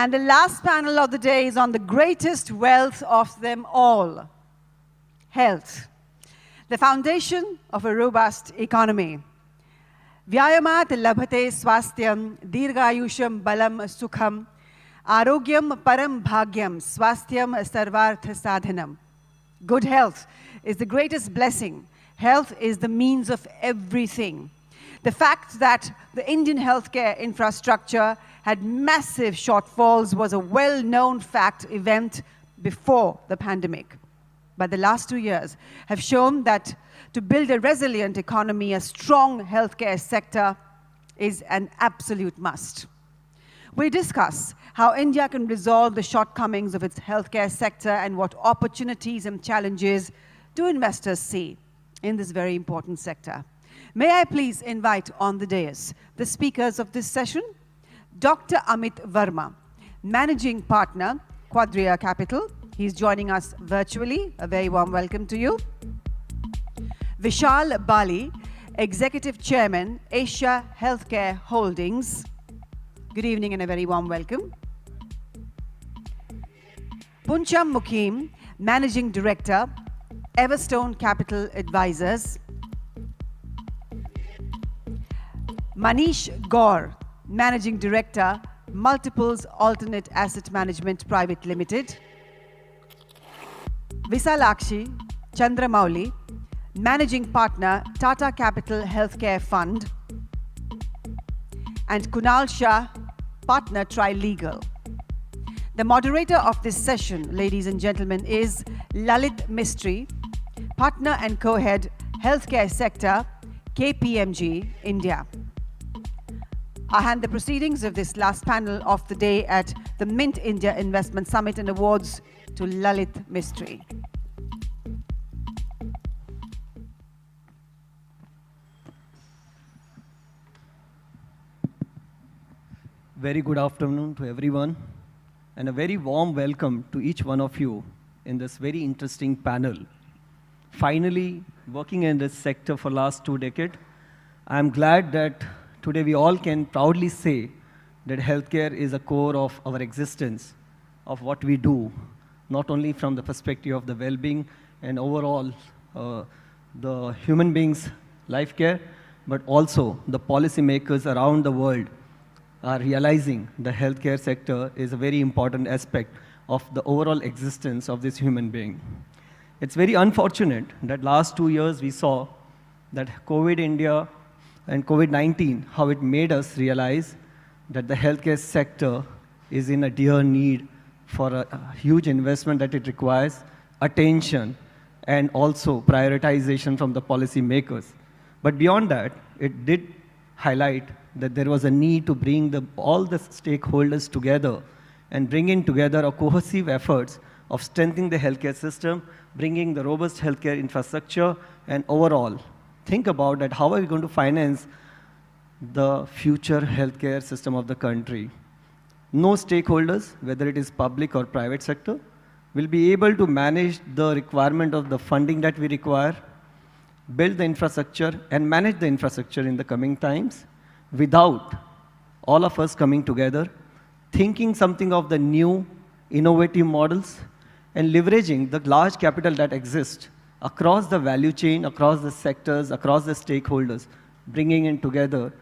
And the last panel of the day is on the greatest wealth of them all, health, the foundation of a robust economy. Vyayamat labhate swasthayam dirghayusham balam sukham arogyam param bhagyam swasthayam sarvartha sadhanam. Good health is the greatest blessing. Health is the means of everything. The fact that the Indian healthcare infrastructure had massive shortfalls was a well-known fact event before the pandemic. But the last 2 years have shown that to build a resilient economy, a strong healthcare sector is an absolute must. We discuss how India can resolve the shortcomings of its healthcare sector and what opportunities and challenges do investors see in this very important sector. May I please invite on the dais the speakers of this session, Dr. Amit Verma, Managing Partner, Quadria Capital. He's joining us virtually. A very warm welcome to you. Vishal Bali, Executive Chairman, Asia Healthcare Holdings. Good evening and a very warm welcome. Puncham Mukim, Managing Director, Everstone Capital Advisors. Manish Gaur, Managing Director, Multiples Alternate Asset Management Private Limited. Visalakshi Chandramouli, Managing Partner, Tata Capital Healthcare Fund. And Kunal Shah, Partner, Trilegal. The moderator of this session, ladies and gentlemen, is Lalit Mistry, Partner and Co-Head, Healthcare Sector, KPMG, India. I hand the proceedings of this last panel of the day at the Mint India Investment Summit and Awards to Lalit Mistry. Very good afternoon to everyone, and a very warm welcome to each one of you in this very interesting panel. Finally, working in this sector for last 2 decades, I'm glad that today we all can proudly say that healthcare is a core of our existence, of what we do, not only from the perspective of the well-being and overall the human beings' life care, but also the policymakers around the world are realizing the healthcare sector is a very important aspect of the overall existence of this human being. It's very unfortunate that last 2 years we saw that COVID India and COVID-19, how it made us realize that the healthcare sector is in a dire need for a huge investment that it requires, attention, and also prioritization from the policy makers. But beyond that, it did highlight that there was a need to bring all the stakeholders together and bring in together a cohesive efforts of strengthening the healthcare system, bringing the robust healthcare infrastructure, and overall, think about that, how are we going to finance the future healthcare system of the country? No stakeholders, whether it is public or private sector, will be able to manage the requirement of the funding that we require, build the infrastructure, and manage the infrastructure in the coming times without all of us coming together, thinking something of the new innovative models, and leveraging the large capital that exists across the value chain, across the sectors, across the stakeholders, bringing it together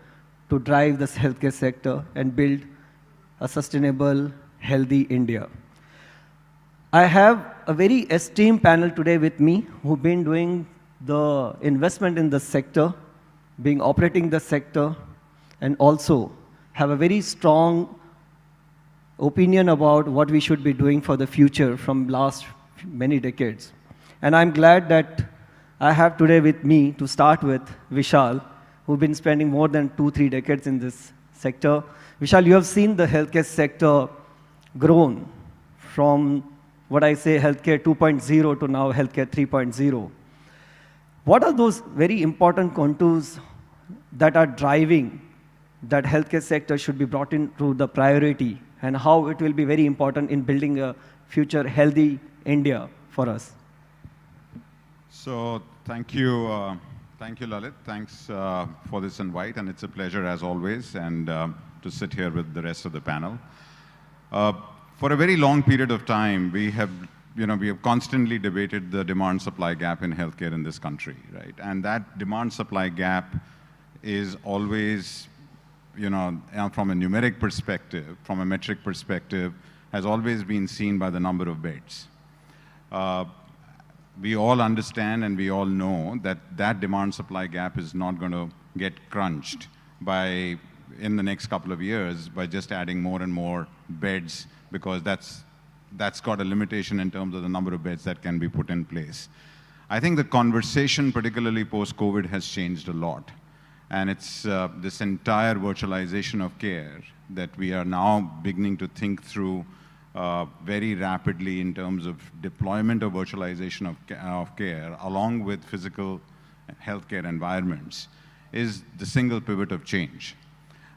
to drive this healthcare sector and build a sustainable, healthy India. I have a very esteemed panel today with me who've been doing the investment in the sector, being operating the sector, and also have a very strong opinion about what we should be doing for the future from last many decades. And I'm glad that I have today with me to start with Vishal, who've been spending more than 2-3 decades in this sector. Vishal, you have seen the healthcare sector grown from what I say healthcare 2.0 to now healthcare 3.0. What are those very important contours that are driving that healthcare sector should be brought into the priority, and how it will be very important in building a future healthy India for us? So thank you, Lalit. Thanks for this invite, and it's a pleasure as always, and to sit here with the rest of the panel. Uh, for a very long period of time, we have constantly debated the demand-supply gap in healthcare in this country, right? And that demand-supply gap is always, from a numeric perspective, from a metric perspective, has always been seen by the number of beds. We all understand and we all know that that demand-supply gap is not going to get crunched in the next couple of years by just adding more and more beds, because that's got a limitation in terms of the number of beds that can be put in place. I think the conversation, particularly post-COVID, has changed a lot. And it's this entire virtualization of care that we are now beginning to think through very rapidly in terms of deployment of virtualization of care, along with physical healthcare environments, is the single pivot of change.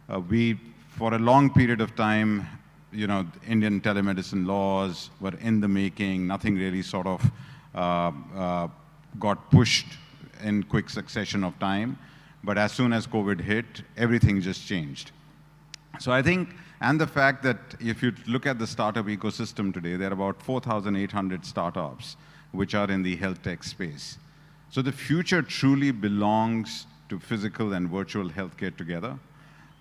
For a long period of time, Indian telemedicine laws were in the making. Nothing really sort of got pushed in quick succession of time. But as soon as COVID hit, everything just changed. So I think, and the fact that if you look at the startup ecosystem today, there are about 4,800 startups which are in the health tech space. So the future truly belongs to physical and virtual healthcare together.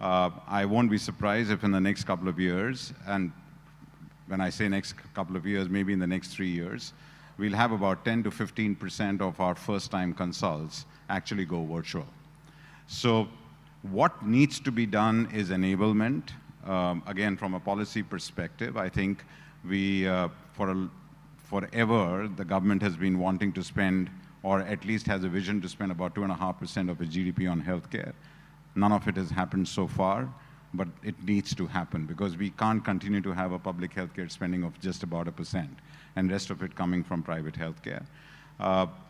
I won't be surprised if in the next couple of years, and when I say next couple of years, maybe in the next 3 years, we'll have about 10 to 15% of our first-time consults actually go virtual. So what needs to be done is enablement. Again, from a policy perspective, I think forever, the government has been wanting to spend, or at least has a vision to spend about 2.5% of its GDP on healthcare. None of it has happened so far, but it needs to happen because we can't continue to have a public healthcare spending of just about 1% and rest of it coming from private healthcare.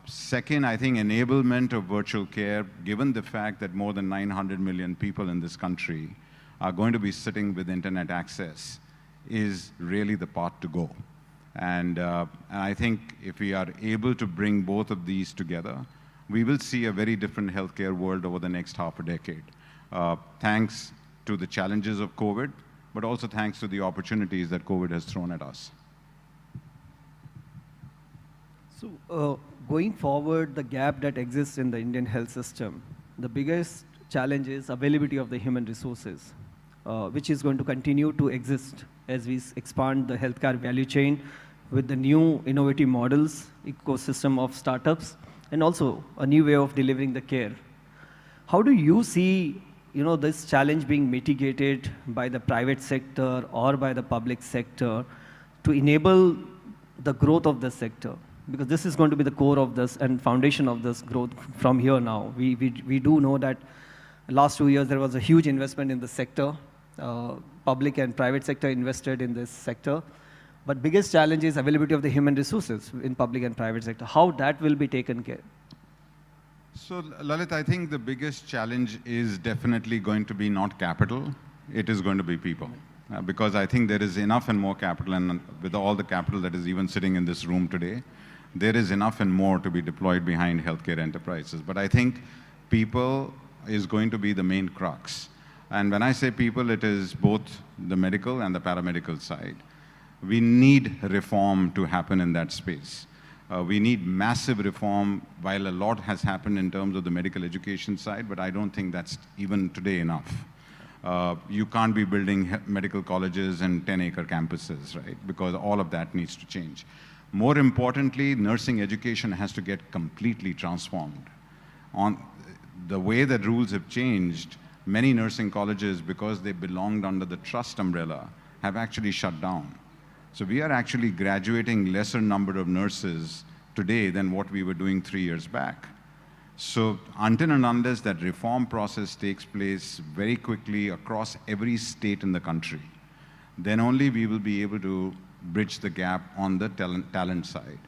Second, I think enablement of virtual care, given the fact that more than 900 million people in this country are going to be sitting with internet access, is really the path to go. And I think if we are able to bring both of these together, we will see a very different healthcare world over the next half a decade. Thanks to the challenges of COVID, but also thanks to the opportunities that COVID has thrown at us. So going forward, the gap that exists in the Indian health system, the biggest challenge is availability of the human resources, which is going to continue to exist as we expand the healthcare value chain with the new innovative models, ecosystem of startups, and also a new way of delivering the care. How do you see this challenge being mitigated by the private sector or by the public sector to enable the growth of the sector? Because this is going to be the core of this and foundation of this growth from here now. We do know that last 2 years there was a huge investment in the sector. Public and private sector invested in this sector. But biggest challenge is availability of the human resources in public and private sector. How that will be taken care? So Lalit, I think the biggest challenge is definitely going to be not capital. It is going to be people. Because I think there is enough and more capital, and with all the capital that is even sitting in this room today, there is enough and more to be deployed behind healthcare enterprises. But I think people is going to be the main crux. And when I say people, it is both the medical and the paramedical side. We need reform to happen in that space. We need massive reform, while a lot has happened in terms of the medical education side, but I don't think that's even today enough. You can't be building medical colleges and 10-acre campuses, right? Because all of that needs to change. More importantly, nursing education has to get completely transformed. On the way that rules have changed, many nursing colleges, because they belonged under the trust umbrella, have actually shut down. So we are actually graduating lesser number of nurses today than what we were doing 3 years back. So until and unless that reform process takes place very quickly across every state in the country, then only we will be able to bridge the gap on the talent side.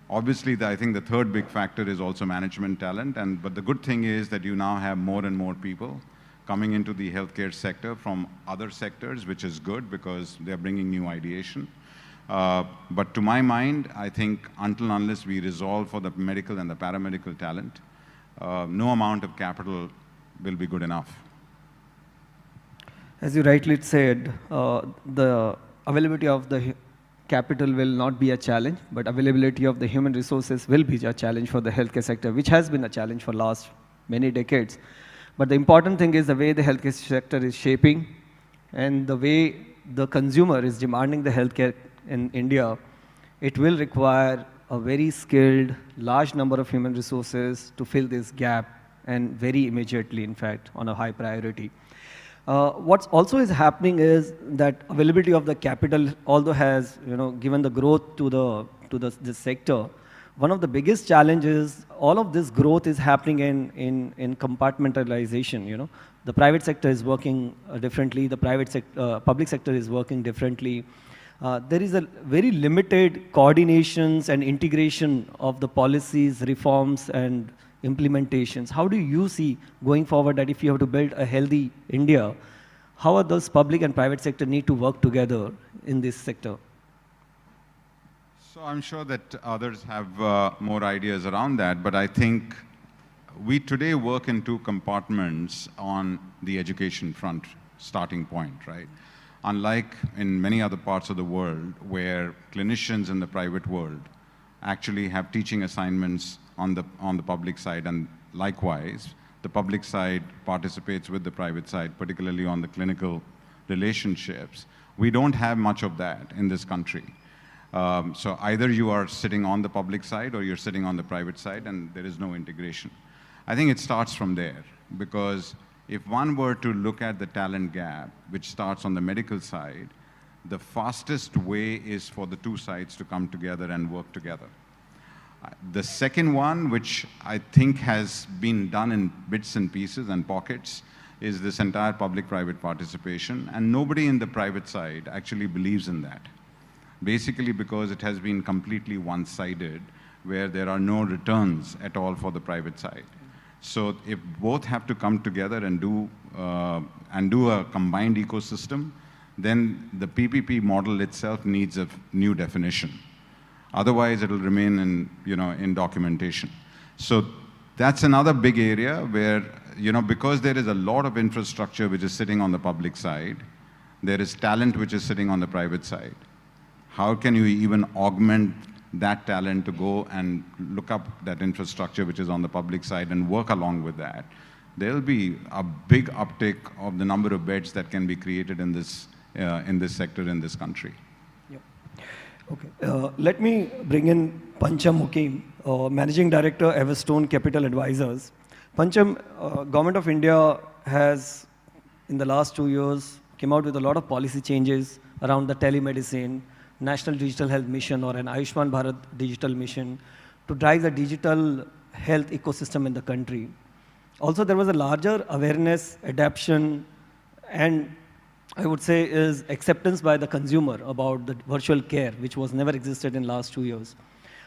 Obviously, I think the third big factor is also management talent. But the good thing is that you now have more and more people coming into the healthcare sector from other sectors, which is good because they're bringing new ideation. But to my mind, I think until and unless we resolve for the medical and the paramedical talent, no amount of capital will be good enough. As you rightly said, the availability of the capital will not be a challenge, but availability of the human resources will be a challenge for the healthcare sector, which has been a challenge for last many decades. But the important thing is the way the healthcare sector is shaping and the way the consumer is demanding the healthcare in India. It will require a very skilled, large number of human resources to fill this gap, and very immediately, in fact, on a high priority. What also is happening is that availability of the capital, although has given the growth to this sector, one of the biggest challenges, all of this growth is happening in compartmentalization. The private sector is working differently. The public sector is working differently. There is a very limited coordinations and integration of the policies, reforms, and implementations. How do you see going forward that if you have to build a healthy India, how are those public and private sector need to work together in this sector? So I'm sure that others have more ideas around that, but I think we today work in two compartments on the education front, starting point, right? Unlike in many other parts of the world where clinicians in the private world actually have teaching assignments on the public side, and likewise, the public side participates with the private side, particularly on the clinical relationships. We don't have much of that in this country. So either you are sitting on the public side or you're sitting on the private side, and there is no integration. I think it starts from there, because if one were to look at the talent gap, which starts on the medical side, the fastest way is for the two sides to come together and work together. The second one, which I think has been done in bits and pieces and pockets, is this entire public-private participation, and nobody in the private side actually believes in that. Basically because it has been completely one-sided, where there are no returns at all for the private side. So if both have to come together and do a combined ecosystem, then the PPP model itself needs a new definition. Otherwise, it will remain in documentation. So that's another big area where, because there is a lot of infrastructure which is sitting on the public side, there is talent which is sitting on the private side. How can you even augment that talent to go and look up that infrastructure which is on the public side and work along with that? There will be a big uptick of the number of beds that can be created in this sector in this country. Yep. Okay. Let me bring in Pancham Mukim, Managing Director, Everstone Capital Advisors. Pancham, Government of India has, in the last 2 years, came out with a lot of policy changes around the telemedicine, National Digital Health Mission, or an Ayushman Bharat Digital Mission, to drive the digital health ecosystem in the country. Also, there was a larger awareness, adoption, and I would say is acceptance by the consumer about the virtual care, which was never existed in last 2 years.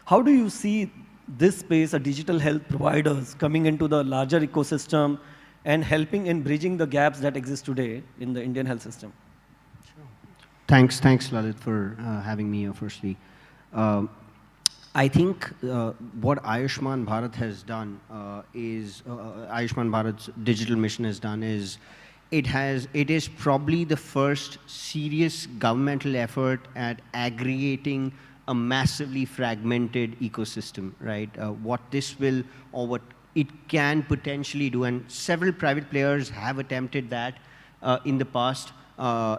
How do you see this space, digital health providers coming into the larger ecosystem and helping in bridging the gaps that exist today in the Indian health system? Thanks, Lalit, for having me here, firstly. I think what Ayushman Bharat has done Ayushman Bharat's digital mission has done is, it is probably the first serious governmental effort at aggregating a massively fragmented ecosystem, right? What this will, or what it can potentially do, and several private players have attempted that in the past.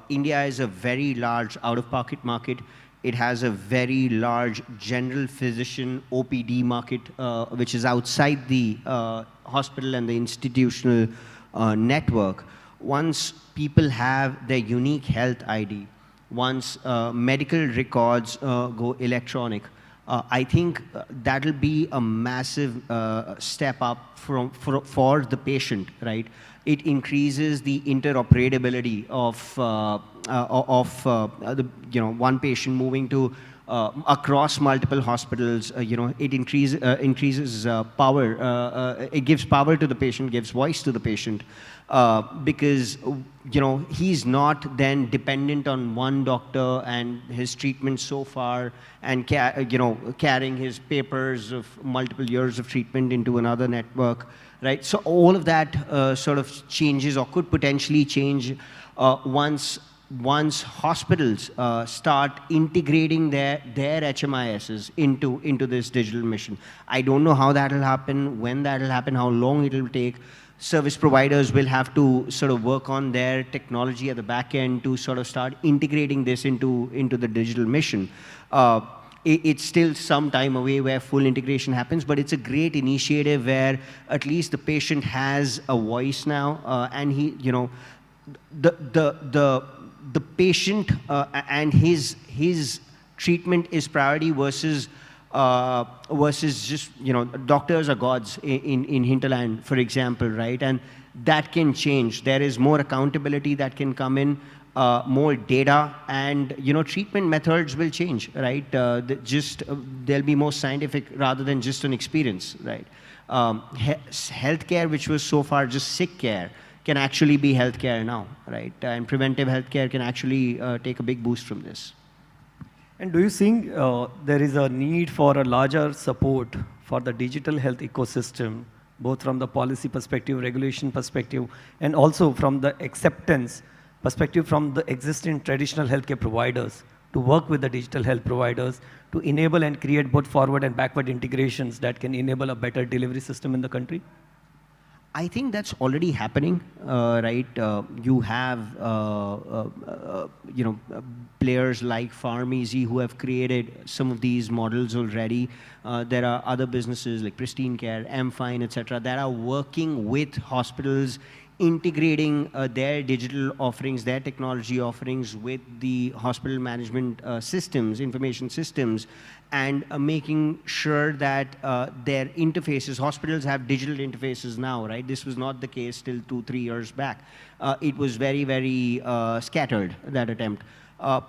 India is a very large out-of-pocket market. It has a very large general physician OPD market, which is outside the hospital and the institutional network. Once people have their unique health ID, once medical records go electronic, I think that'll be a massive step up for the patient, right? It increases the interoperability of one patient moving to across multiple hospitals. It increases power. It gives power to the patient, gives voice to the patient, because he's not then dependent on one doctor and his treatment so far, and carrying his papers of multiple years of treatment into another network, right? So all of that sort of changes, or could potentially change once once hospitals start integrating their HMISs into this digital mission. I don't know how that will happen, when that will happen, how long it will take. Service providers will have to sort of work on their technology at the back end to sort of start integrating this into the digital mission. It's still some time away where full integration happens, but it's a great initiative where at least the patient has a voice now, and he, you know, the patient and his treatment is priority versus just, you know, doctors are gods in hinterland, for example, right? And that can change. There is more accountability that can come in, more data, and, you know, treatment methods will change, right? They'll be more scientific rather than just an experience, right? Healthcare, which was so far just sick care, can actually be healthcare now, right? And preventive healthcare can actually take a big boost from this. And do you think there is a need for a larger support for the digital health ecosystem, both from the policy perspective, regulation perspective, and also from the acceptance perspective from the existing traditional healthcare providers to work with the digital health providers to enable and create both forward and backward integrations that can enable a better delivery system in the country? I think that's already happening, right? You have, you know, players like Pharma who have created some of these models already. There are other businesses like Pristine Care, M-Fine, etc., that are working with hospitals, integrating their digital offerings, their technology offerings with the hospital management systems, information systems, and making sure that their interfaces, hospitals have digital interfaces now, right? This was not the case till 2-3 years back. It was very, very scattered, that attempt.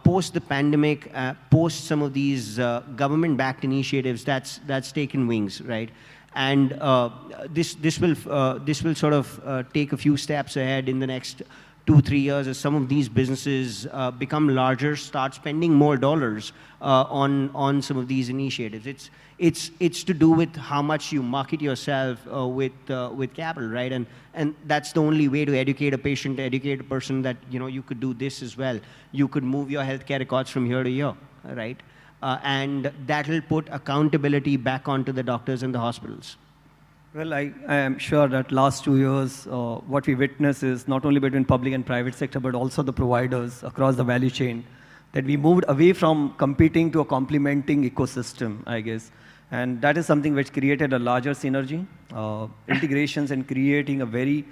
Post the pandemic, post some of these government-backed initiatives, that's taken wings, right? And this will sort of take a few steps ahead in the next 2-3 years as some of these businesses become larger, start spending more dollars on some of these initiatives. It's to do with how much you market yourself with capital, right? And that's the only way to educate a patient, educate a person that, you know, you could do this as well. You could move your healthcare records from here to here, right? And that will put accountability back onto the doctors and the hospitals. Well, I am sure that last 2 years, what we witness is not only between public and private sector, but also the providers across the value chain, that we moved away from competing to a complementing ecosystem, I guess. And that is something which created a larger synergy, integrations, and creating a very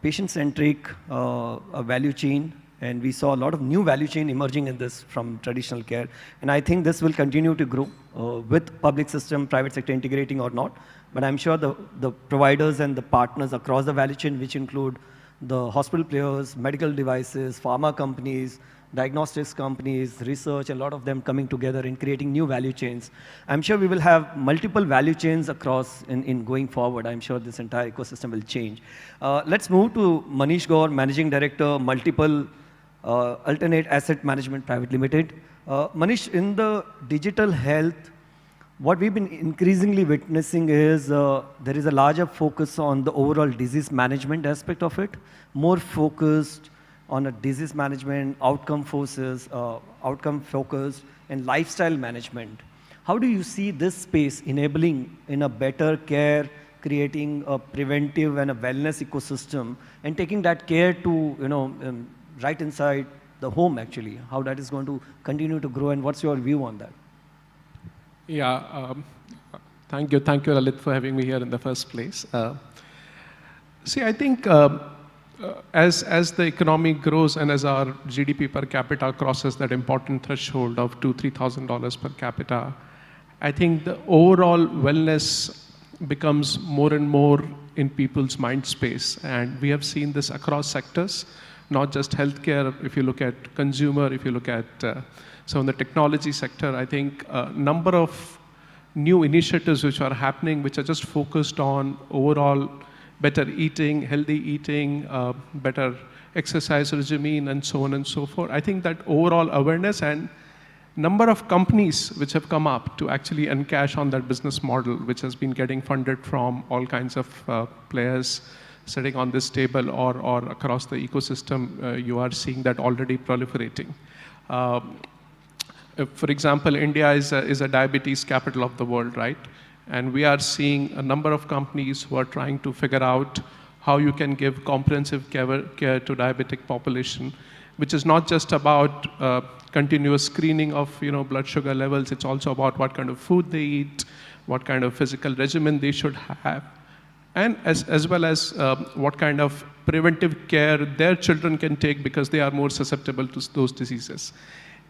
patient-centric value chain. And we saw a lot of new value chain emerging in this from traditional care. And I think this will continue to grow with public system, private sector integrating or not. But I'm sure the providers and the partners across the value chain, which include the hospital players, medical devices, pharma companies, diagnostics companies, research, a lot of them coming together in creating new value chains. I'm sure we will have multiple value chains across in going forward. I'm sure this entire ecosystem will change. Let's move to Manish Gaur, Managing Director, Multiple Alternate Asset Management Private Limited. Manish, in the digital health, what we've been increasingly witnessing is there is a larger focus on the overall disease management aspect of it, more focused on a disease management, outcome focused, and lifestyle management. How do you see this space enabling in a better care, creating a preventive and a wellness ecosystem, and taking that care to, you know, right inside the home, actually, how that is going to continue to grow, and what's your view on that? Yeah, thank you, Lalit, for having me here in the first place. See, I think as the economy grows and as our GDP per capita crosses that important threshold of $2,000-3,000 per capita, I think the overall wellness becomes more and more in people's mind space. And we have seen this across sectors, not just healthcare. If you look at consumer, if you look at some of the technology sector, I think a number of new initiatives which are happening, which are just focused on overall better eating, healthy eating, better exercise regimen, and so on and so forth. I think that overall awareness and number of companies which have come up to actually encash on that business model, which has been getting funded from all kinds of players, sitting on this table or across the ecosystem, you are seeing that already proliferating. For example, India is a diabetes capital of the world, right? And we are seeing a number of companies who are trying to figure out how you can give comprehensive care to diabetic population, which is not just about continuous screening of blood sugar levels. It's also about what kind of food they eat, what kind of physical regimen they should have, and as well as what kind of preventive care their children can take because they are more susceptible to those diseases.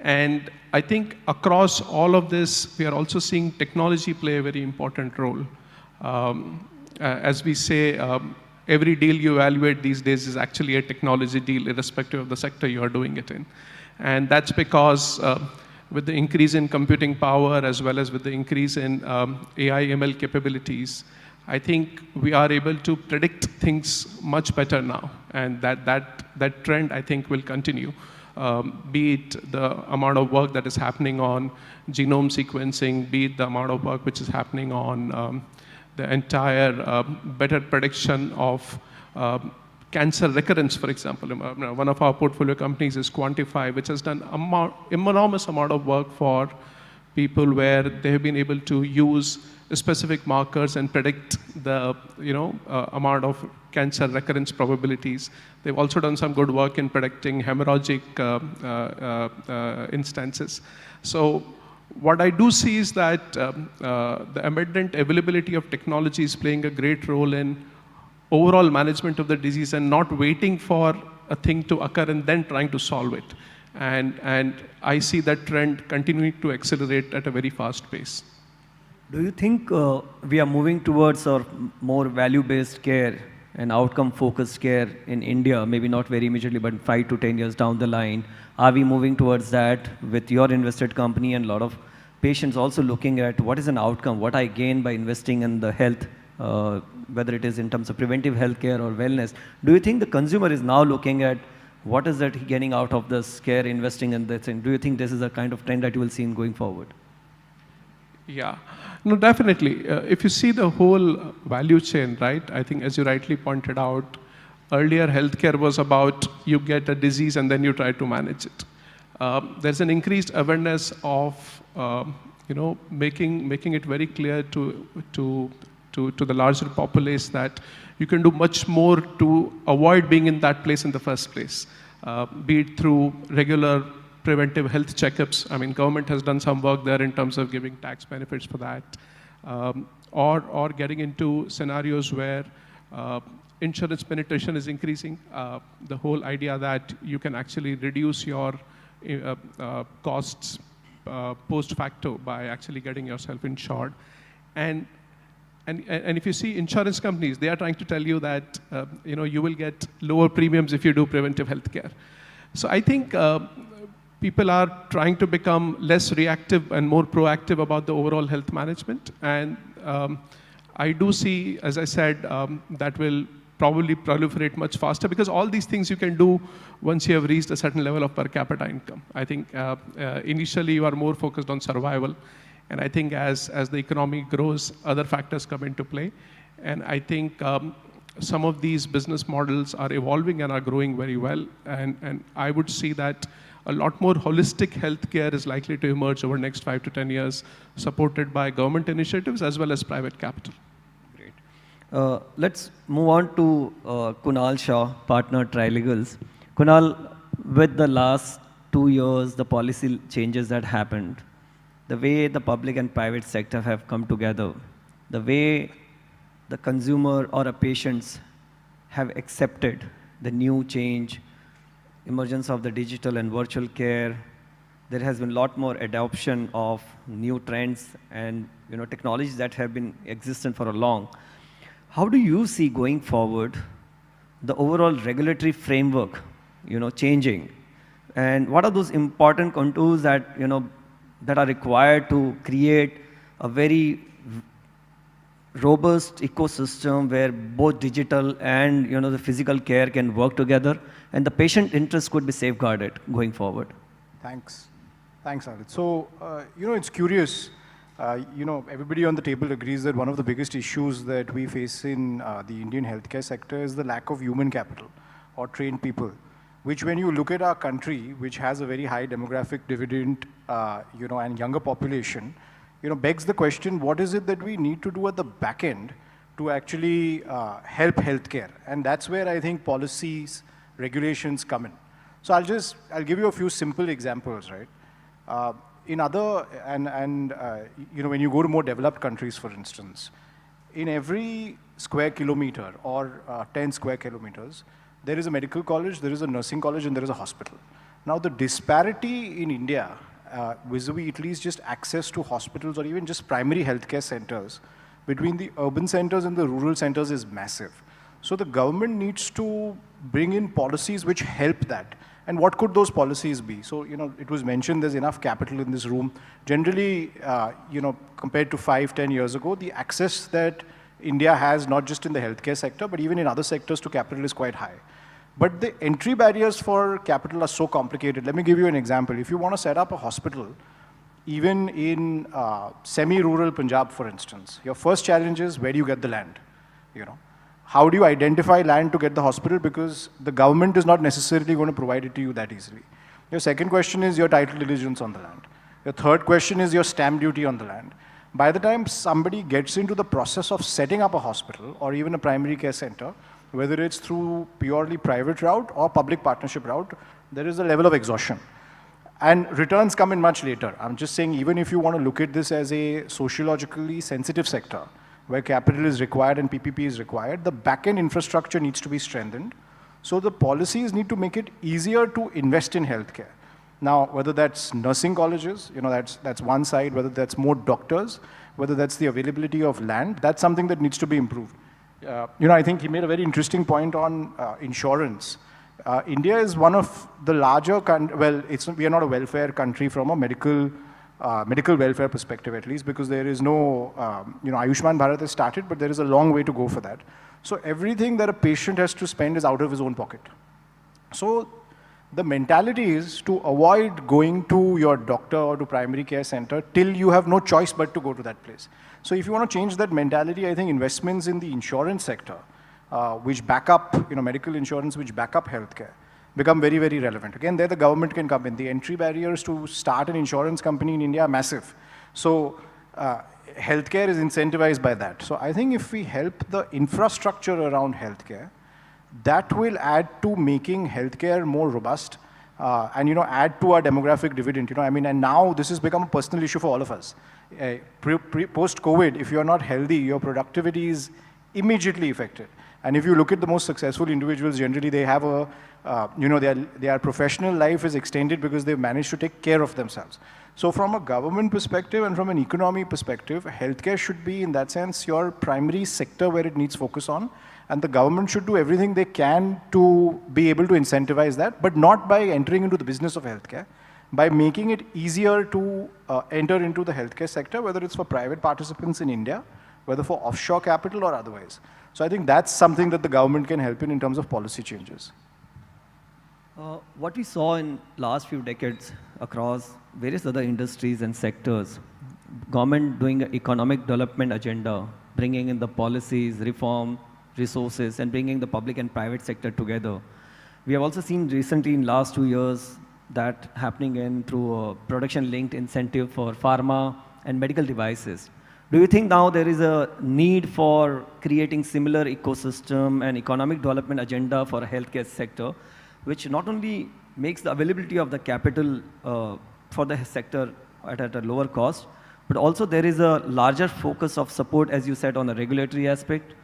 And I think across all of this, we are also seeing technology play a very important role. As we say, every deal you evaluate these days is actually a technology deal, irrespective of the sector you are doing it in. And that's because with the increase in computing power, as well as with the increase in AI ML capabilities, I think we are able to predict things much better now. And that trend, I think, will continue. Be it the amount of work that is happening on genome sequencing, be it the amount of work which is happening on the entire better prediction of cancer recurrence, for example. One of our portfolio companies is Quantify, which has done enormous amount of work for people where they have been able to use specific markers and predict the amount of cancer recurrence probabilities. They've also done some good work in predicting hemorrhagic instances. So what I do see is that the abundant availability of technology is playing a great role in overall management of the disease and not waiting for a thing to occur and then trying to solve it. And I see that trend continuing to accelerate at a very fast pace. Do you think we are moving towards a more value-based care and outcome-focused care in India, maybe not very immediately, but 5 to 10 years down the line? Are we moving towards that with your invested company and a lot of patients also looking at what is an outcome, what I gain by investing in the health, whether it is in terms of preventive healthcare or wellness? Do you think the consumer is now looking at what is that getting out of this care, investing in this? And do you think this is a kind of trend that you will see in going forward? Yeah, no, definitely. If you see the whole value chain, right, I think as you rightly pointed out, earlier healthcare was about you get a disease and then you try to manage it. There's an increased awareness of making it very clear to the larger populace that you can do much more to avoid being in that place in the first place, be it through regular preventive health checkups. I mean, government has done some work there in terms of giving tax benefits for that, or getting into scenarios where insurance penetration is increasing. The whole idea that you can actually reduce your costs post facto by actually getting yourself insured. And if you see insurance companies, they are trying to tell you that you will get lower premiums if you do preventive health care. So I think people are trying to become less reactive and more proactive about the overall health management. And I do see, as I said, that will probably proliferate much faster because all these things you can do once you have reached a certain level of per capita income. I think initially you are more focused on survival. And I think as the economy grows, other factors come into play. And I think some of these business models are evolving and are growing very well. And I would see that a lot more holistic healthcare is likely to emerge over the next 5 to 10 years, supported by government initiatives as well as private capital. Great. Let's move on to Kunal Shah, partner Trilegals. Kunal, with the last 2 years, the policy changes that happened, the way the public and private sector have come together, the way the consumer or a patients have accepted the new change, emergence of the digital and virtual care, there has been a lot more adoption of new trends and technologies that have been existent for a long. How do you see going forward the overall regulatory framework changing? And what are those important contours that that are required to create a very robust ecosystem where both digital and the physical care can work together and the patient interest could be safeguarded going forward? Thanks, Adit. So, it's curious. Everybody on the table agrees that one of the biggest issues that we face in the Indian healthcare sector is the lack of human capital or trained people, which when you look at our country, which has a very high demographic dividend, and younger population, begs the question, what is it that we need to do at the back end to actually help healthcare? And that's where I think policies, regulations come in. So I'll give you a few simple examples, right? When you go to more developed countries, for instance, in every square kilometer or 10 square kilometers, there is a medical college, there is a nursing college, and there is a hospital. Now, the disparity in India, vis-a-vis at least just access to hospitals or even just primary healthcare centers between the urban centers and the rural centers is massive. So the government needs to bring in policies which help that. And what could those policies be? So, it was mentioned there's enough capital in this room. Generally, compared to 5-10 years ago, the access that India has, not just in the healthcare sector, but even in other sectors to capital is quite high. But the entry barriers for capital are so complicated. Let me give you an example. If you want to set up a hospital, even in semi-rural Punjab, for instance, your first challenge is where do you get the land? How do you identify land to get the hospital? Because the government is not necessarily going to provide it to you that easily. Your second question is your title diligence on the land. Your third question is your stamp duty on the land. By the time somebody gets into the process of setting up a hospital or even a primary care center, whether it's through purely private route or public partnership route, there is a level of exhaustion. And returns come in much later. I'm just saying, even if you want to look at this as a sociologically sensitive sector, where capital is required and PPP is required, the back-end infrastructure needs to be strengthened. So the policies need to make it easier to invest in healthcare. Now, whether that's nursing colleges, that's one side, whether that's more doctors, whether that's the availability of land, that's something that needs to be improved. I think he made a very interesting point on insurance. India is one of the larger, we are not a welfare country from a medical welfare perspective at least, because there is no, Ayushman Bharat has started, but there is a long way to go for that. So everything that a patient has to spend is out of his own pocket. So the mentality is to avoid going to your doctor or to primary care center till you have no choice but to go to that place. So if you want to change that mentality, I think investments in the insurance sector, which back up, medical insurance, which back up healthcare, become very, very relevant. Again, there the government can come in. The entry barriers to start an insurance company in India are massive. So healthcare is incentivized by that. So I think if we help the infrastructure around healthcare, that will add to making healthcare more robust and add to our demographic dividend. And now this has become a personal issue for all of us. Post-COVID, if you're not healthy, your productivity is immediately affected. And if you look at the most successful individuals, generally they have their professional life is extended because they've managed to take care of themselves. So from a government perspective and from an economy perspective, healthcare should be, in that sense, your primary sector where it needs focus on. And the government should do everything they can to be able to incentivize that, but not by entering into the business of healthcare, by making it easier to enter into the healthcare sector, whether it's for private participants in India, whether for offshore capital or otherwise. So I think that's something that the government can help in terms of policy changes. What we saw in last few decades across various other industries and sectors, government doing an economic development agenda, bringing in the policies, reform, resources, and bringing the public and private sector together. We have also seen recently in last 2 years that happening through a production-linked incentive for pharma and medical devices. Do you think now there is a need for creating similar ecosystem and economic development agenda for a healthcare sector, which not only makes the availability of the capital for the sector at a lower cost, but also there is a larger focus of support, as you said, on the regulatory aspect,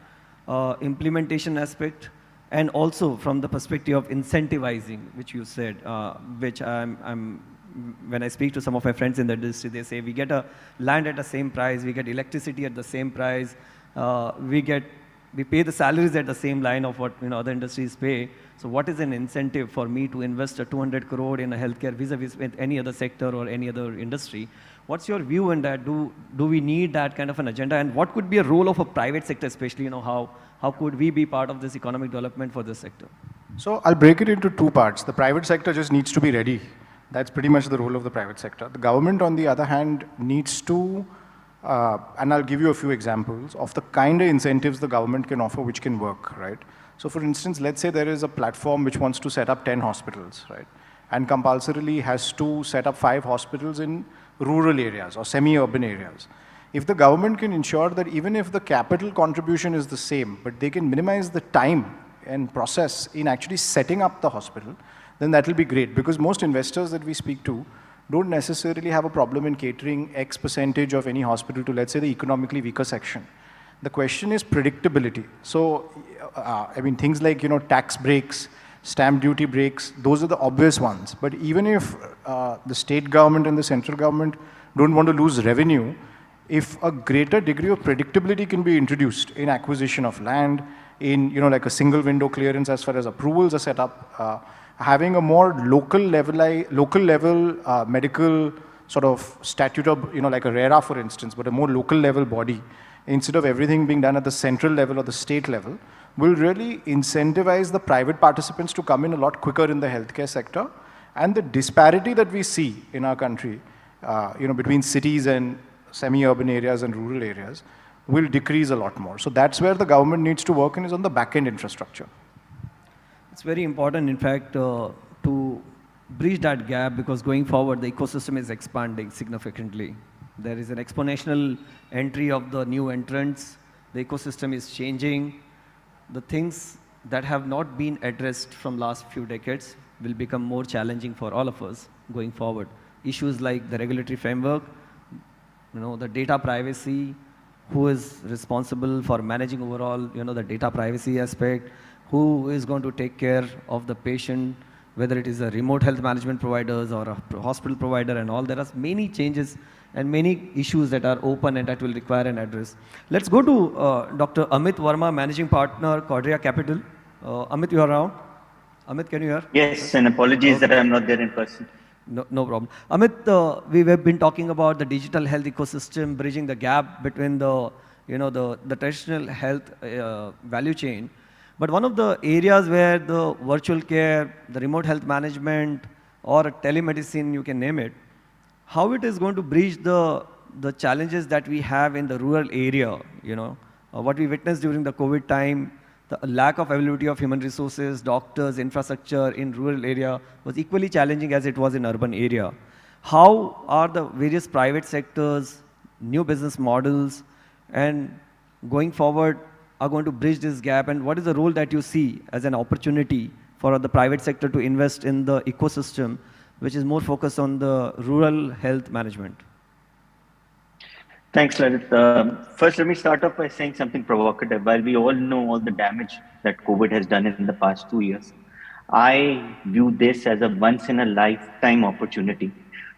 implementation aspect, and also from the perspective of incentivizing, which you said, which when I speak to some of my friends in the industry, they say we get a land at the same price, we get electricity at the same price, we pay the salaries at the same line of what other industries pay. So what is an incentive for me to invest a 200 crore in a healthcare vis-a-vis with any other sector or any other industry? What's your view on that? Do we need that kind of an agenda? And what could be a role of a private sector, especially, how could we be part of this economic development for this sector? So I'll break it into two parts. The private sector just needs to be ready. That's pretty much the role of the private sector. The government, on the other hand, needs to And I'll give you a few examples of the kind of incentives the government can offer which can work, right? So for instance, let's say there is a platform which wants to set up 10 hospitals, right? And compulsorily has to set up 5 hospitals in rural areas or semi-urban areas. If the government can ensure that even if the capital contribution is the same, but they can minimize the time and process in actually setting up the hospital, then that will be great. Because most investors that we speak to don't necessarily have a problem in catering X percentage of any hospital to, let's say, the economically weaker section. The question is predictability. So, I mean, things like, tax breaks, stamp duty breaks, those are the obvious ones. But even if the state government and the central government don't want to lose revenue, if a greater degree of predictability can be introduced in acquisition of land, in, like a single window clearance as far as approvals are set up, having a more local level medical sort of statute of, like a RERA, for instance, but a more local level body, instead of everything being done at the central level or the state level, will really incentivize the private participants to come in a lot quicker in the healthcare sector. And the disparity that we see in our country, between cities and semi-urban areas and rural areas, will decrease a lot more. So that's where the government needs to work in, is on the back-end infrastructure. It's very important, in fact, to bridge that gap, because going forward, the ecosystem is expanding significantly. There is an exponential entry of the new entrants. The ecosystem is changing. The things that have not been addressed from last few decades will become more challenging for all of us going forward. Issues like the regulatory framework, the data privacy, who is responsible for managing overall, the data privacy aspect, who is going to take care of the patient, whether it is a remote health management providers or a hospital provider and all. There are many changes and many issues that are open and that will require an address. Let's go to Dr. Amit Verma, Managing Partner, Quadria Capital. Amit, you are around? Amit, can you hear? Yes, and apologies that I'm not there in person. No problem. Amit, we have been talking about the digital health ecosystem, bridging the gap between the traditional health value chain. But one of the areas where the virtual care, the remote health management, or telemedicine, you can name it, how it is going to bridge the challenges that we have in the rural area, what we witnessed during the COVID time, the lack of availability of human resources, doctors, infrastructure in rural area was equally challenging as it was in urban area. How are the various private sectors, new business models, and going forward are going to bridge this gap, and what is the role that you see as an opportunity for the private sector to invest in the ecosystem, which is more focused on the rural health management? Thanks, Lalit. First, let me start off by saying something provocative. While we all know all the damage that COVID has done in the past 2 years, I view this as a once-in-a-lifetime opportunity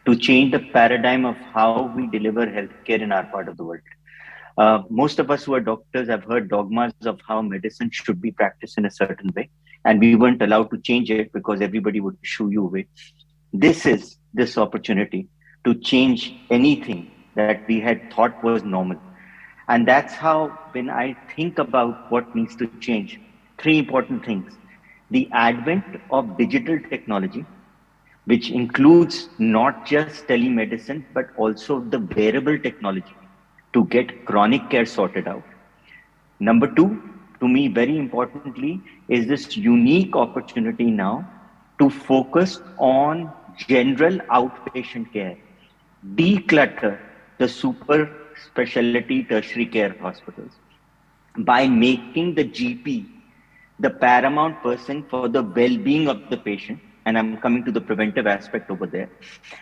to change the paradigm of how we deliver healthcare in our part of the world. Most of us who are doctors have heard dogmas of how medicine should be practiced in a certain way, and we weren't allowed to change it because everybody would shoo you away. This is this opportunity to change anything that we had thought was normal. And that's how, when I think about what needs to change, 3 important things. The advent of digital technology, which includes not just telemedicine, but also the wearable technology to get chronic care sorted out. Number 2, to me, very importantly, is this unique opportunity now to focus on general outpatient care, declutter the super specialty tertiary care hospitals by making the GP the paramount person for the well-being of the patient. And I'm coming to the preventive aspect over there,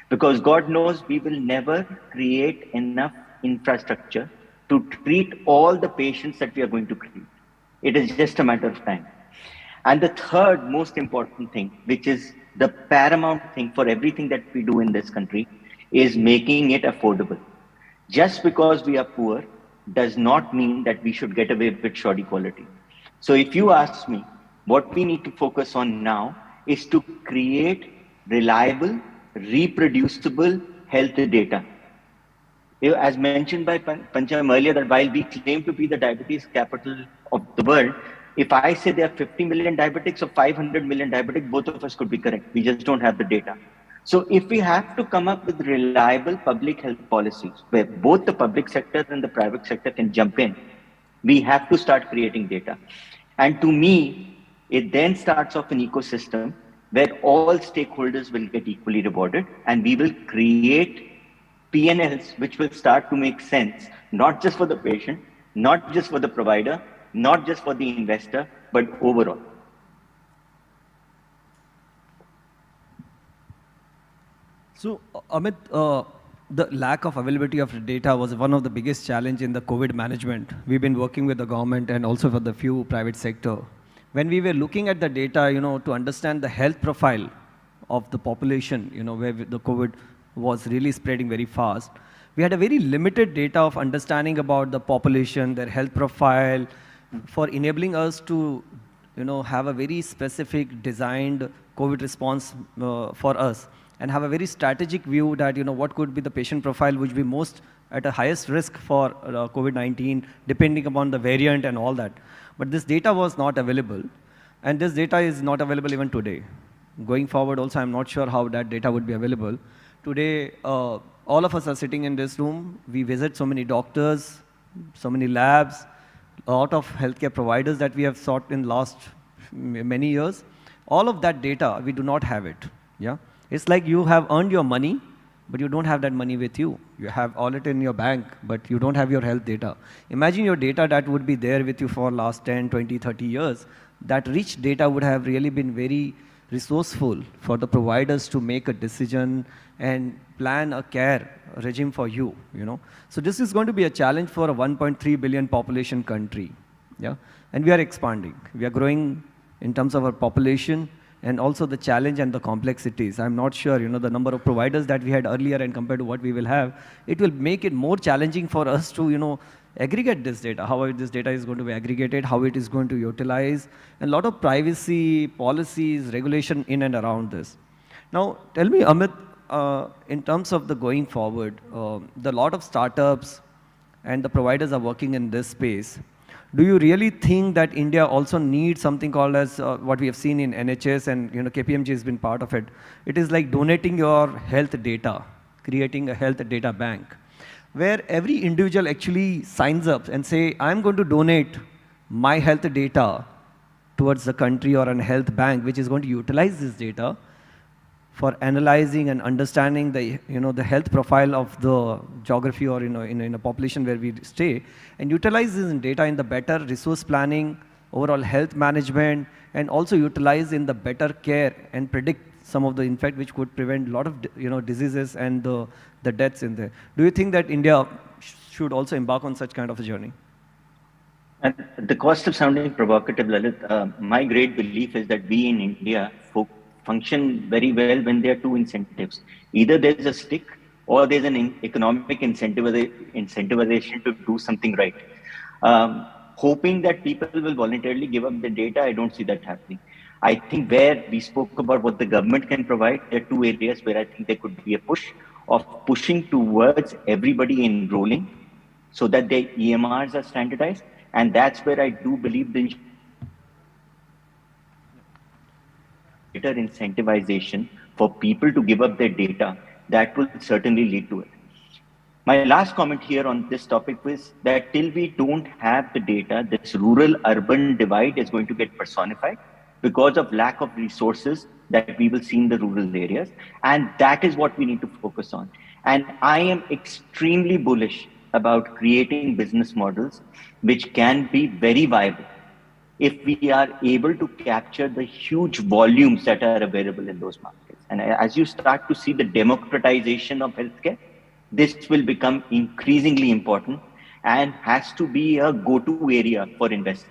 because God knows we will never create enough infrastructure to treat all the patients that we are going to treat. It is just a matter of time. And the third most important thing, which is the paramount thing for everything that we do in this country, is making it affordable. Just because we are poor does not mean that we should get away with shoddy quality. So if you ask me, what we need to focus on now is to create reliable, reproducible health data. As mentioned by Pancham earlier, that while we claim to be the diabetes capital of the world, if I say there are 50 million diabetics or 500 million diabetics, both of us could be correct. We just don't have the data. So if we have to come up with reliable public health policies where both the public sector and the private sector can jump in, we have to start creating data. And to me, it then starts off an ecosystem where all stakeholders will get equally rewarded, and we will create P&Ls which will start to make sense, not just for the patient, not just for the provider, not just for the investor, but overall. So, Amit, the lack of availability of data was one of the biggest challenge in the COVID management. We've been working with the government and also for the few private sector. When we were looking at the data, to understand the health profile of the population, where the COVID was really spreading very fast, we had a very limited data of understanding about the population, their health profile, for enabling us to, have a very specific designed COVID response for us, and have a very strategic view that, what could be the patient profile which be most at a highest risk for COVID-19, depending upon the variant and all that. But this data was not available, and this data is not available even today. Going forward also, I'm not sure how that data would be available. Today, all of us are sitting in this room. We visit so many doctors, so many labs, a lot of healthcare providers that we have sought in last many years. All of that data, we do not have it. Yeah, it's like you have earned your money, but you don't have that money with you. You have all it in your bank, but you don't have your health data. Imagine your data that would be there with you for last 10, 20, 30 years. That rich data would have really been very resourceful for the providers to make a decision and plan a care regime for you, So this is going to be a challenge for a 1.3 billion population country, yeah? And we are expanding. We are growing in terms of our population, and also the challenge and the complexities. I'm not sure, the number of providers that we had earlier and compared to what we will have, it will make it more challenging for us to, aggregate this data, how this data is going to be aggregated, how it is going to utilize, and a lot of privacy, policies, regulation in and around this. Now, tell me, Amit, in terms of the going forward, the lot of startups and the providers are working in this space. Do you really think that India also needs something called as what we have seen in NHS, and KPMG has been part of it? It is like donating your health data, creating a health data bank, where every individual actually signs up and say, I'm going to donate my health data towards the country or a health bank, which is going to utilize this data for analyzing and understanding the, the health profile of the geography or, in a population where we stay, and utilize this data in the better resource planning, overall health management, and also utilize in the better care and predict some of the infect which could prevent a lot of, diseases and the deaths in there. Do you think that India should also embark on such kind of a journey? At the cost of sounding provocative, Lalit, my great belief is that we in India function very well when there are two incentives. Either there's a stick or there's an economic incentivization to do something right. Hoping that people will voluntarily give up the data, I don't see that happening. I think where we spoke about what the government can provide, there are two areas where I think there could be a push of pushing towards everybody enrolling so that their EMRs are standardized. And that's where I do believe the greater incentivization for people to give up their data, that will certainly lead to it. My last comment here on this topic was that till we don't have the data, this rural-urban divide is going to get personified because of lack of resources that we will see in the rural areas. And that is what we need to focus on. And I am extremely bullish about creating business models which can be very viable if we are able to capture the huge volumes that are available in those markets. And as you start to see the democratization of healthcare, this will become increasingly important and has to be a go-to area for investors.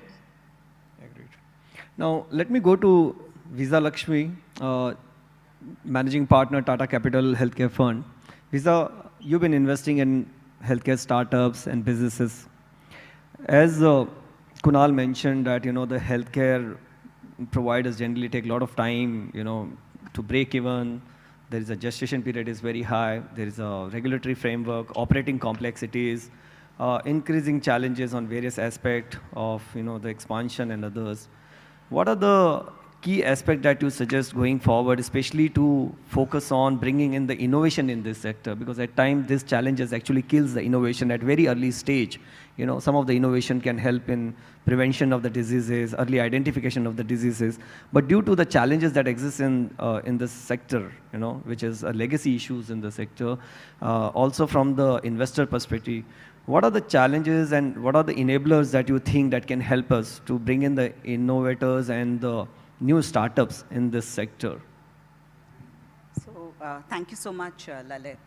Agreed. Now, let me go to Visa Lakshmi, Managing Partner, Tata Capital Healthcare Fund. Visa, you've been investing in healthcare startups and businesses. As Kunal mentioned that, the healthcare providers generally take a lot of time, to break even. There is a gestation period is very high. There is a regulatory framework, operating complexities, increasing challenges on various aspects of, the expansion and others. What are the key aspect that you suggest going forward, especially to focus on bringing in the innovation in this sector? Because at times this challenges actually kills the innovation at very early stage. You know, some of the innovation can help in prevention of the diseases, early identification of the diseases. But due to the challenges that exist in this sector, you know, which is legacy issues in the sector, also from the investor perspective, what are the challenges and what are the enablers that you think that can help us to bring in the innovators and the new startups in this sector? So thank you so much, Lalit.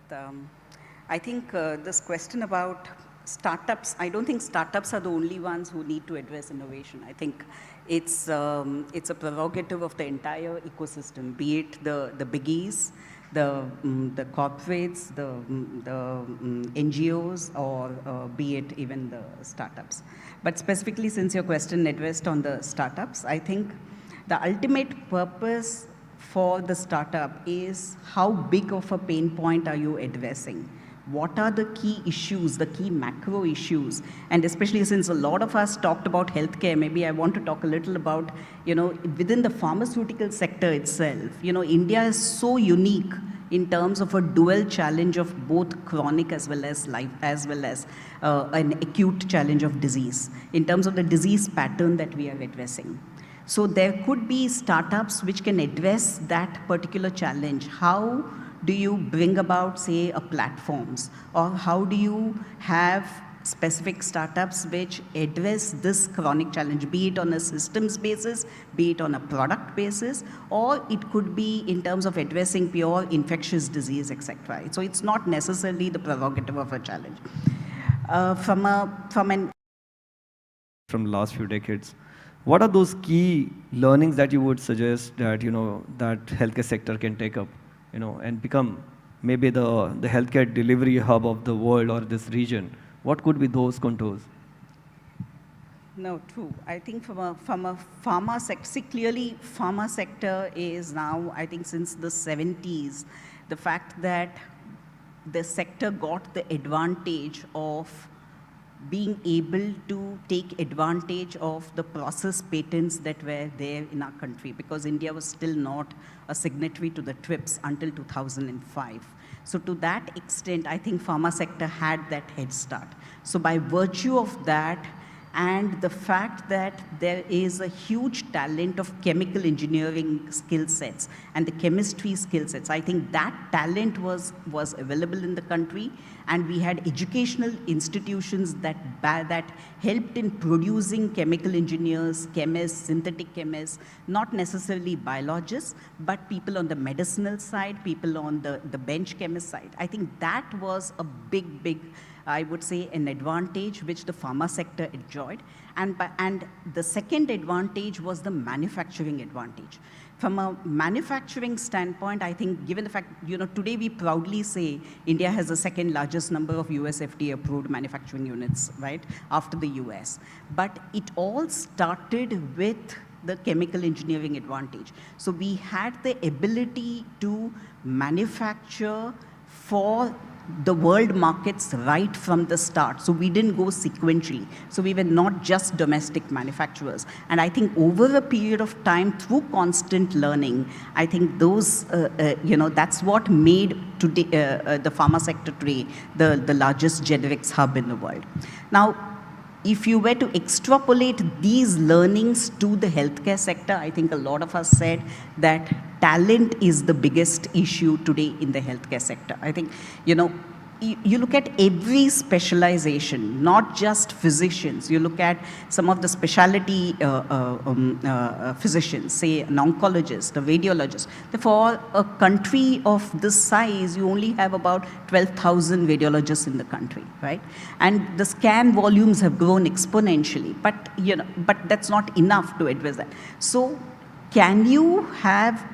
I think this question about startups, I don't think startups are the only ones who need to address innovation. I think it's a prerogative of the entire ecosystem, be it the biggies, the corporates, the NGOs, or be it even the startups. But specifically, since your question addressed on the startups, I think the ultimate purpose for the startup is how big of a pain point are you addressing? What are the key issues, the key macro issues? And especially since a lot of us talked about healthcare, maybe I want to talk a little about, you know, within the pharmaceutical sector itself, you know, India is so unique in terms of a dual challenge of both chronic as well as life, as well as an acute challenge of disease, in terms of the disease pattern that we are addressing. So there could be startups which can address that particular challenge. How do you bring about, say, a platforms, or how do you have specific startups which address this chronic challenge, be it on a systems basis, be it on a product basis, or it could be in terms of addressing pure infectious disease, etc. So it's not necessarily the prerogative of a challenge. From last few decades, what are those key learnings that you would suggest that, you know, that healthcare sector can take up, you know, and become maybe the healthcare delivery hub of the world or this region? What could be those contours? No, true. I think from a pharma sector, see, clearly pharma sector is now, I think since the 70s, the fact that the sector got the advantage of being able to take advantage of the process patents that were there in our country, because India was still not a signatory to the TRIPS until 2005. So to that extent, I think pharma sector had that head start. So by virtue of that, and the fact that there is a huge talent of chemical engineering skill sets and the chemistry skill sets, I think that talent was available in the country, and we had educational institutions that helped in producing chemical engineers, chemists, synthetic chemists, not necessarily biologists, but people on the medicinal side, people on the bench chemist side. I think that was a big, I would say, an advantage which the pharma sector enjoyed. And the second advantage was the manufacturing advantage. From a manufacturing standpoint, I think given the fact, you know, today we proudly say India has the second largest number of US FDA approved manufacturing units, right, after the US. But it all started with the chemical engineering advantage. So we had the ability to manufacture for the world markets right from the start. So we didn't go sequentially. So we were not just domestic manufacturers. And I think over a period of time, through constant learning, I think those, you know, that's what made today, the pharma sector today the largest generics hub in the world. Now, if you were to extrapolate these learnings to the healthcare sector, I think a lot of us said that talent is the biggest issue today in the healthcare sector. I think, you know, you look at every specialization, not just physicians. You look at some of the specialty physicians, say an oncologist, a radiologist. For a country of this size, you only have about 12,000 radiologists in the country, right? And the scan volumes have grown exponentially, but you know, but that's not enough to address that. So, can you have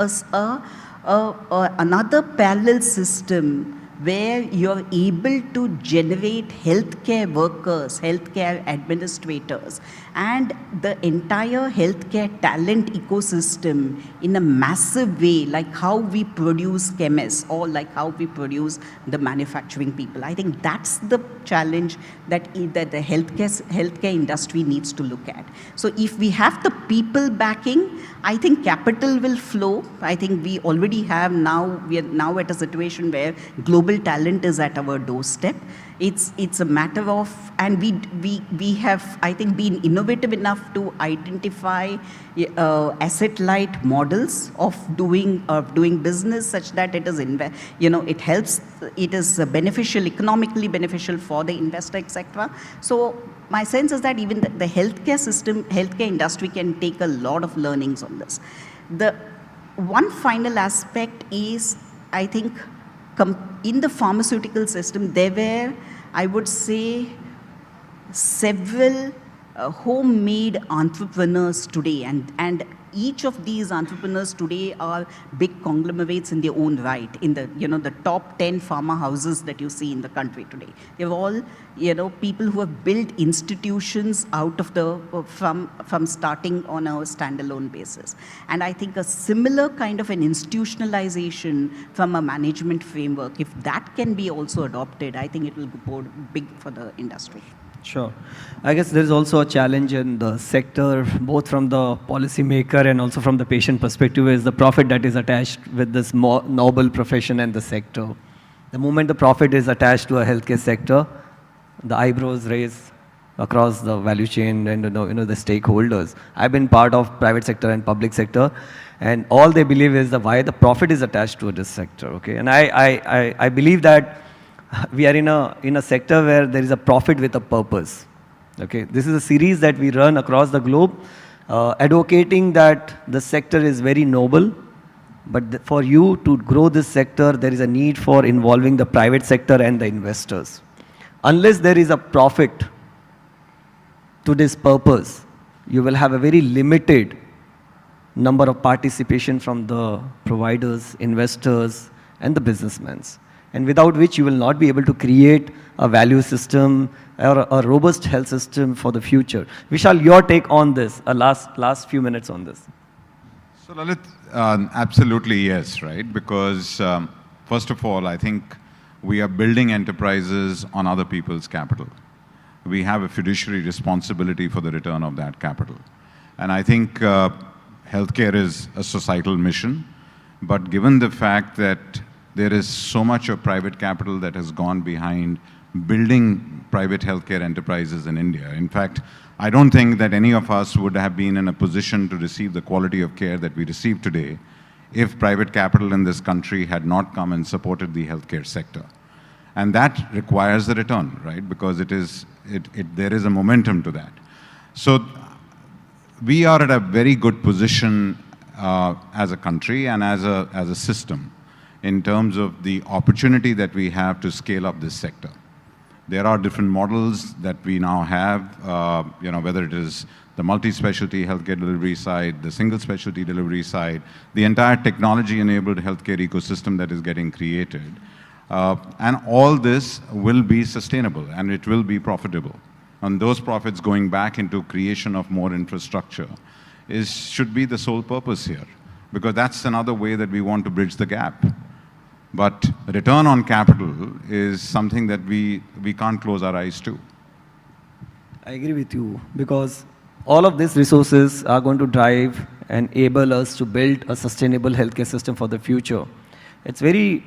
another parallel system where you're able to generate healthcare workers, healthcare administrators, and the entire healthcare talent ecosystem in a massive way, like how we produce chemists or like how we produce the manufacturing people. I think that's the challenge that the healthcare industry needs to look at. So if we have the people backing, I think capital will flow. I think we already have now, we are now at a situation where global talent is at our doorstep. It's a matter of, and we have, I think, been innovative enough to identify asset-light models of doing business such that it is, it helps, it is beneficial, economically beneficial for the investor, etc. So my sense is that even the healthcare system, healthcare industry can take a lot of learnings on this. The one final aspect is, I think, in the pharmaceutical system, there were, I would say, several homemade entrepreneurs today, and each of these entrepreneurs today are big conglomerates in their own right, in the, the top 10 pharma houses that you see in the country today. They're all, people who have built institutions out of from starting on a standalone basis. And I think a similar kind of an institutionalization from a management framework, if that can be also adopted, I think it will go big for the industry. Sure. I guess there is also a challenge in the sector, both from the policymaker and also from the patient perspective, is the profit that is attached with this noble profession and the sector. The moment the profit is attached to a healthcare sector, the eyebrows raise across the value chain and the stakeholders. I've been part of private sector and public sector, and all they believe is why the profit is attached to this sector. Okay, and I believe that we are in a sector where there is a profit with a purpose. Okay, this is a series that we run across the globe, advocating that the sector is very noble, but for you to grow this sector, there is a need for involving the private sector and the investors. Unless there is a profit to this purpose, you will have a very limited number of participation from the providers, investors, and the businessmen, and without which you will not be able to create a value system or a robust health system for the future. Vishal, your take on this, last few minutes on this. So Lalit, absolutely yes, right? Because first of all, I think we are building enterprises on other people's capital. We have a fiduciary responsibility for the return of that capital. And I think healthcare is a societal mission, but given the fact that there is so much of private capital that has gone behind building private healthcare enterprises in India. In fact, I don't think that any of us would have been in a position to receive the quality of care that we receive today if private capital in this country had not come and supported the healthcare sector. And that requires a return, right? Because there is a momentum to that. So we are at a very good position as a country and as a system in terms of the opportunity that we have to scale up this sector. There are different models that we now have, whether it is the multi-specialty healthcare delivery side, the single specialty delivery side, the entire technology-enabled healthcare ecosystem that is getting created. And all this will be sustainable and it will be profitable. And those profits going back into creation of more infrastructure should be the sole purpose here, because that's another way that we want to bridge the gap. But return on capital is something that we can't close our eyes to. I agree with you, because all of these resources are going to drive and enable us to build a sustainable healthcare system for the future. It's very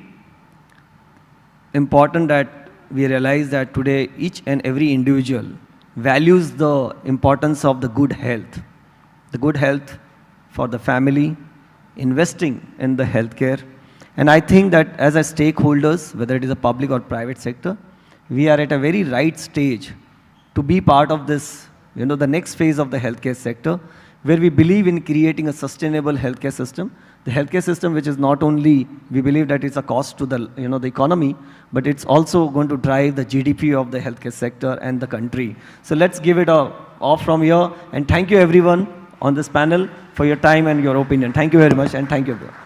important that we realize that today each and every individual values the importance of the good health for the family, investing in the healthcare. And I think that as a stakeholders, whether it is a public or private sector, we are at a very right stage to be part of this, the next phase of the healthcare sector, where we believe in creating a sustainable healthcare system. The healthcare system, which is not only, we believe that it's a cost to the, the economy, but it's also going to drive the GDP of the healthcare sector and the country. So let's give it off from here. And thank you everyone on this panel for your time and your opinion. Thank you very much, and thank you everyone.